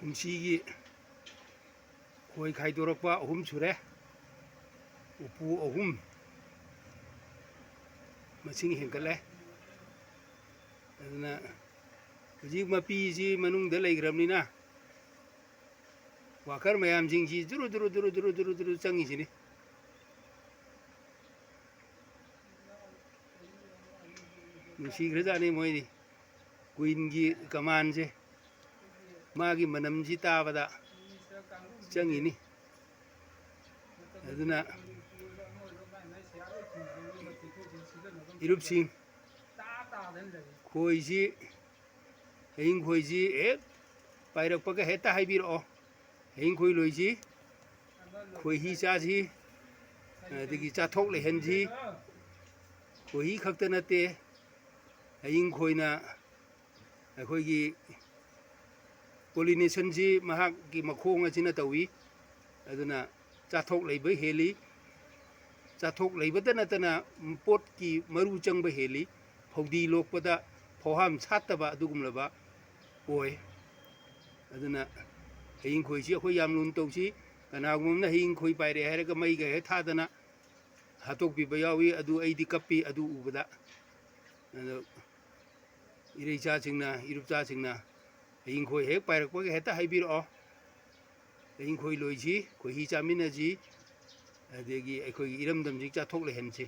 ꯀꯨꯝꯁꯤꯒꯤ ꯈꯣꯏ ꯈꯥꯏꯗꯣꯔꯛꯄ ꯑꯍꯨꯝ ꯁꯨꯔꯦ ꯎꯄꯨ ꯑꯍꯨꯝ ꯃꯁꯤꯡ ꯍꯦꯟꯒꯠꯂꯦ ꯑꯗꯨꯅ ꯍꯧꯖꯤꯛ ꯃꯄꯤꯁꯤ ꯃꯅꯨꯡꯗ ꯂꯩꯈ꯭ꯔꯕꯅꯤꯅ ꯋꯥꯀꯔ ꯃꯌꯥꯝꯁꯤꯡꯁꯤ ꯖꯨꯔꯨ ꯖꯨꯔꯨ ꯖꯨꯔꯨ ꯖꯨꯔꯨ ꯖꯨꯔꯨ ꯖꯨꯔꯨ ꯆꯪꯉꯤꯁꯤꯅꯤ ꯅꯨꯡꯁꯤꯈ꯭ꯔꯖꯥꯠꯅꯤ ꯃꯣꯏꯗꯤ ꯀꯨꯏꯟꯒꯤ ꯀꯃꯥꯟꯁꯦ ꯃꯥꯒꯤ ꯃꯅꯝꯁꯤ ꯇꯥꯕꯗ ꯆꯪꯉꯤꯅꯤ ꯑꯗꯨꯅ ꯏꯔꯨꯞꯁꯤꯡ ꯈꯣꯏꯁꯤ ꯍꯌꯤꯡ ꯈꯣꯏꯁꯤ ꯍꯦꯛ ꯄꯥꯏꯔꯛꯄꯒ ꯍꯦꯛꯇ ꯍꯥꯏꯕꯤꯔꯛꯑꯣ ꯍꯌꯤꯡ ꯈꯣꯏ ꯂꯣꯏꯁꯤ ꯈꯣꯏꯍꯤ ꯆꯥꯁꯤ ꯑꯗꯒꯤ ꯆꯥꯊꯣꯛ ꯂꯩꯍꯟꯁꯤ ꯈꯣꯏꯍꯤ ꯈꯛꯇ ꯅꯠꯇꯦ ꯍꯌꯤꯡ ꯈꯣꯏꯅ ꯑꯩꯈꯣꯏꯒꯤ ꯄꯣꯂꯤꯅꯦꯁꯟꯁꯤ ꯃꯍꯥꯛꯀꯤ ꯃꯈꯣꯡ ꯑꯁꯤꯅ ꯇꯧꯏ ꯑꯗꯨꯅ ꯆꯥꯊꯣꯛ ꯂꯩꯕ ꯍꯦꯜꯂꯤ ꯆꯥꯊꯣꯛ ꯂꯩꯕꯇ ꯅꯠꯇꯅ ꯄꯣꯠꯀꯤ ꯃꯔꯨ ꯆꯪꯕ ꯍꯦꯜꯂꯤ ꯐꯧꯗꯤ ꯂꯣꯛꯄꯗ ꯐꯧꯍꯥꯝ ꯁꯥꯠꯇꯕ ꯑꯗꯨꯒꯨꯝꯂꯕ ꯑꯣꯏ ꯑꯗꯨꯅ ꯍꯌꯤꯡ ꯈꯣꯏꯁꯤ ꯑꯩꯈꯣꯏ ꯌꯥꯝ ꯂꯨꯅ ꯇꯧꯁꯤ ꯀꯅꯥꯒꯨꯝꯕ ꯑꯃꯅ ꯍꯌꯤꯡ ꯈꯣꯏ ꯄꯥꯏꯔꯦ ꯍꯥꯏꯔꯒ ꯃꯩꯒ ꯍꯦꯛ ꯊꯥꯗꯅ ꯍꯥꯠꯇꯣꯛꯄꯤꯕ ꯌꯥꯎꯏ ꯑꯗꯨ ꯑꯩꯗꯤ ꯀꯞꯄꯤ ꯑꯗꯨ ꯎꯕꯗ ꯑꯗꯣ ꯏꯔꯩꯆꯥꯁꯤꯡꯅ ꯏꯔꯨꯞꯆꯥꯁꯤꯡꯅ ꯍꯌꯤꯡ ꯈꯣꯏ ꯍꯦꯛ ꯄꯥꯏꯔꯛꯄꯒ ꯍꯦꯛꯇ ꯍꯥꯏꯕꯤꯔꯛꯑꯣ ꯍꯌꯤꯡ ꯈꯣꯏ ꯂꯣꯏꯁꯤ ꯈꯣꯏꯍꯤ ꯆꯥꯃꯤꯟꯅꯁꯤ ꯑꯗꯒꯤ ꯑꯩꯈꯣꯏꯒꯤ ꯏꯔꯝꯗꯝꯁꯤ ꯆꯥꯊꯣꯛ ꯂꯩꯍꯟꯁꯤ